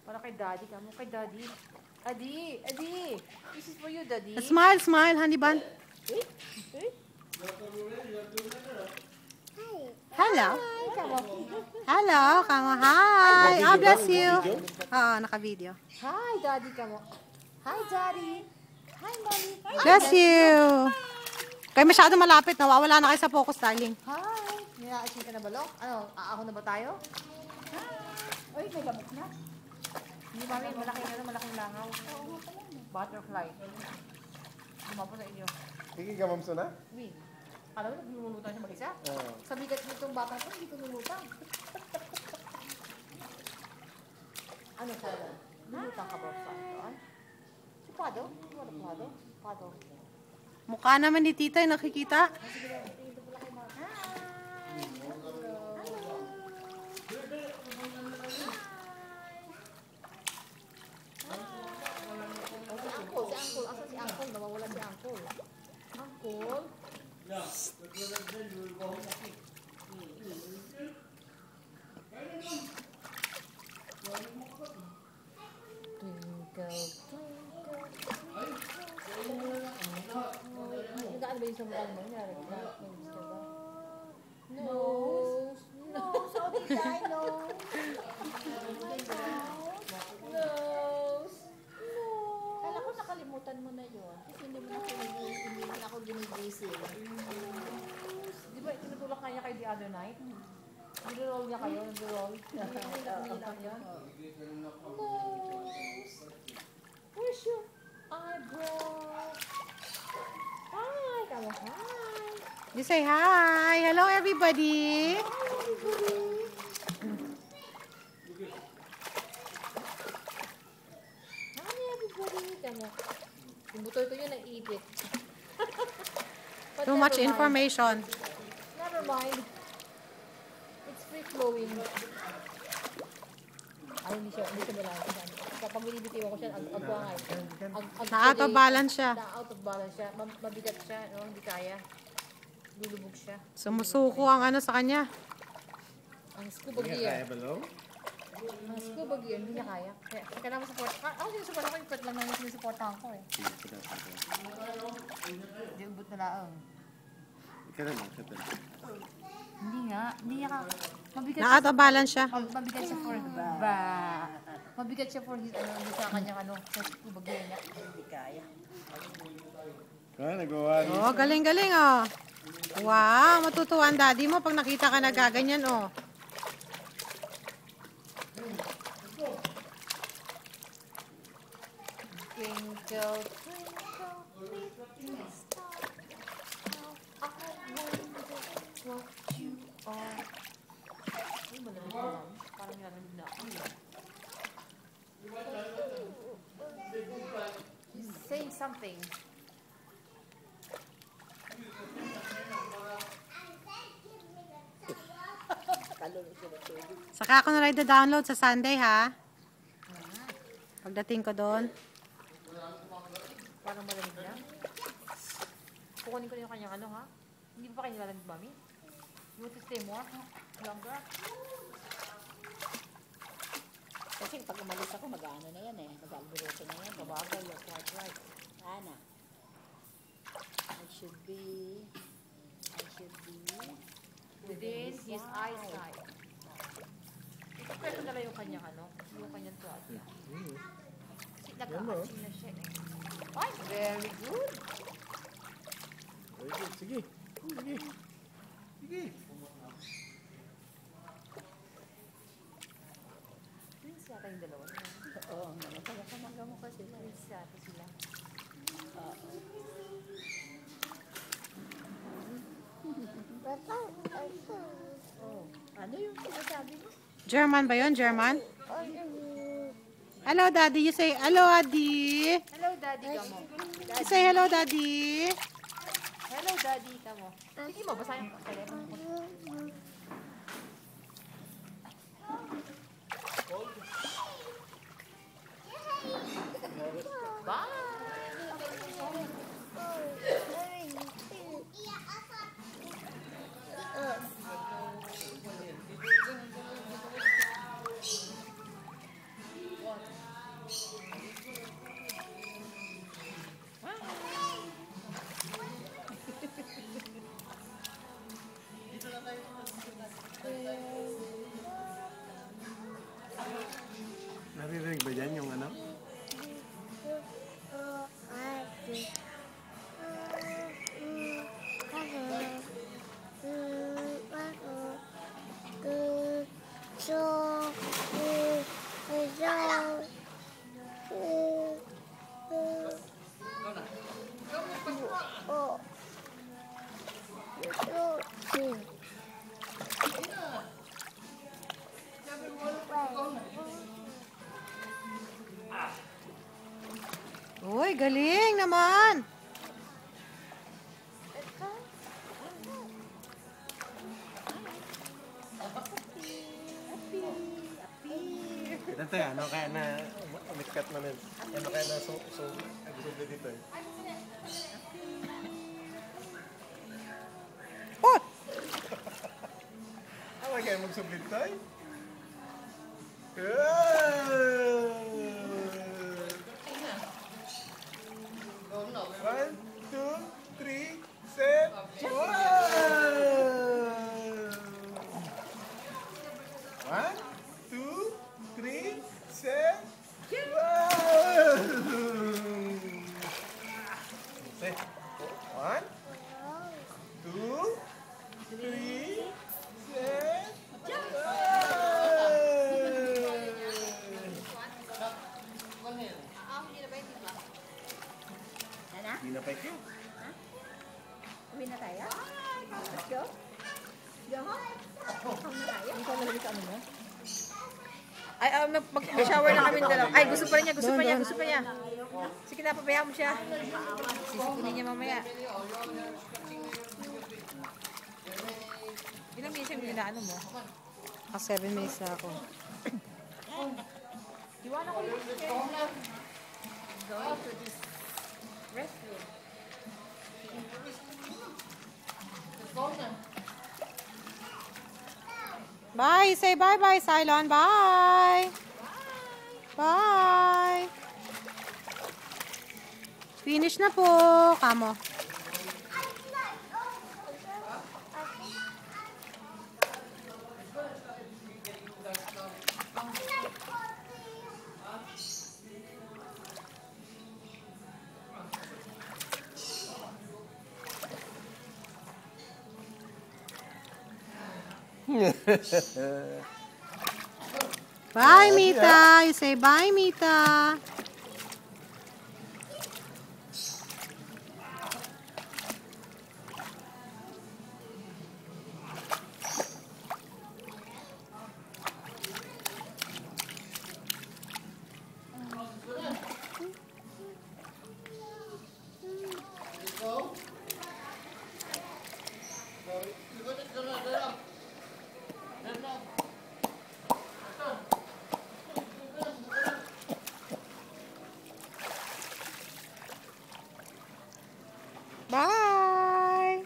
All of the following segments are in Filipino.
Para kay Daddy ka mo. Kay Daddy. Adi, Adi. This is for you, Daddy. Smile, smile, honey bun. Hello. Hello, kamo. Hi. Oh, bless you. Oo, naka-video. Hi, Daddy ka mo. Hi, Daddy. Hi, Mommy. Bless you. Kayo masyado malapit. Nawawala na kayo sa focus, darling. Hi. Nila-action ka na ba, Lo? Ano, aako na ba tayo? Hi. Uy, may lamok na. Hindi, Mami. Malaking langaw. Butterfly. Lumapo sa inyo. Sige ka, Ma'am Sona? Win. Alam mo, naglulutang siya mag-isa? Sa bigat nitong bata ko, hindi ko lumutang. Ano sa alam? Lumutang ka ba sa ito? Si Pado? Ano Pado? Pado. Mukha naman ni tita yung nakikita. Sige lang, tingin ko pala kay Mama. Hi! Hello! Si Uncle. Asan si Uncle? Nawawala si Uncle. Uncle? Nagkaan ba yung samukan mo? Nose. Nose. How did I know? Nose. Kala ko nakalimutan mo na yun. Kasi hindi mo na ako ginigising. Di ba tinutulak kanya kayo the other night? Niro-roll niya kayo? Niro-roll? Niro-roll niya? Nose. Where's your eyebrow? Hi. Come on. Hi. You say hi. Hello, everybody. Hi, everybody. Come on. Yung butoy ko yun, naiipit. But Too much never mind. information. Never mind. It's free flowing. Ay, hindi siya balance. Kapag binibitiwan ko siya, agwangay. Na-out of balance siya. Na-out of balance siya. Mabigat siya, no? Hindi kaya. Lulubog siya. Sumusuko ang ano sa kanya. Ang scuba gear. Ang scuba gear, hindi niya kaya. Kaya kailangan support. Ako sinusupport ako, yung pet lang namin sinusuportahan ko eh. Hindi ubot na laang. Hindi nga. Hindi niya ka. Mabigat Na-out of balance siya. Mabigat siya for mabigat siya for his ano sa kanyang ano sa scuba gear niya. Hindi kaya. Nagawa. Oh, galing-galing oh. Wow, matutuwa ang daddy mo pag nakita ka na gaganyan oh. Twinkle, twinkle, little star, how I wonder what you are. Ay, malamig naman. Parang nalalamig na ako. He's saying something. Saka ako na lang i-download sa Sunday ha. Pagdating ko doon. Parang malamig na. Kukunin ko na yung kanyang ano ha. Hindi pa kayo nilalamig, Mami? You want to stay more? Longer? Kasi pag umalis ako, mag-ano na yan eh. Mag-alburoto na yan. Babagal, you're quite right. Ana. I should be Within his eyesight. Ipapwede na lang yung kanyang ano, yung kanyang tuwalya. Kasi nag-a-achieve na siya eh. Ay, very good. Sige. Sige. Sige. Twins yata yung dalawa. Oo, kamag-kamag mo kasi. Twins yata sila. Oh, ano yung sinasabi mo? German ba yun? German? Hello, daddy. You say, hello, daddy. Hello, Daddy ka mo. You say, hello, daddy. Hello, Daddy ka mo. Sige mo, basahin ko. Telephone ko. Bye! ba dyan yung ano? Uy, galing naman. Dati, ano kaya na umikat na rin? Ano kaya na nagsubi dito eh? Oh! Ano kaya magsublit tayo? One, two, three, set, one, two, three, set, set. One, two, three, set, Hindi na pa ikaw. Uwi na tayo? Let's go. Go home. Home na tayo. Ikaw nalagay sa ano mo? Ay, mag-shower na kami dalawa. Ay, gusto pa rin niya, gusto pa niya, gusto pa niya. Sige na, pabayaan mo siya. Sisikunin niya mamaya. Ilang minutes yung ginaano mo? 7 minutes na ako. Iwanan ko yung going to this restroom. Bye! Say bye-bye, Cylon. Bye! Bye! Finish na po, kamo. Bye, Mita. You say bye, Mita. Bye.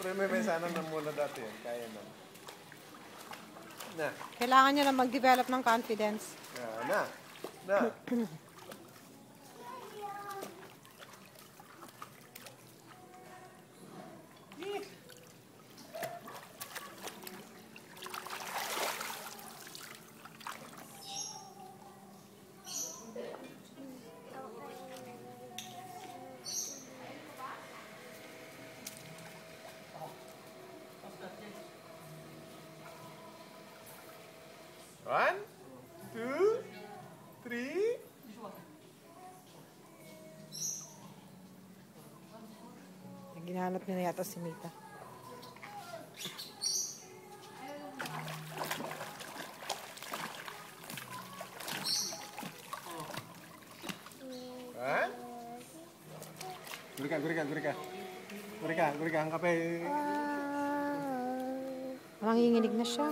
Pero may sana na muna dati yun. Kaya na. Na. Kailangan niya lang mag-develop ng confidence. Na. Na. One, two, three. Ginanap niya na yata si Mita. One. Gurika, ang kape. Nanginginig na siya.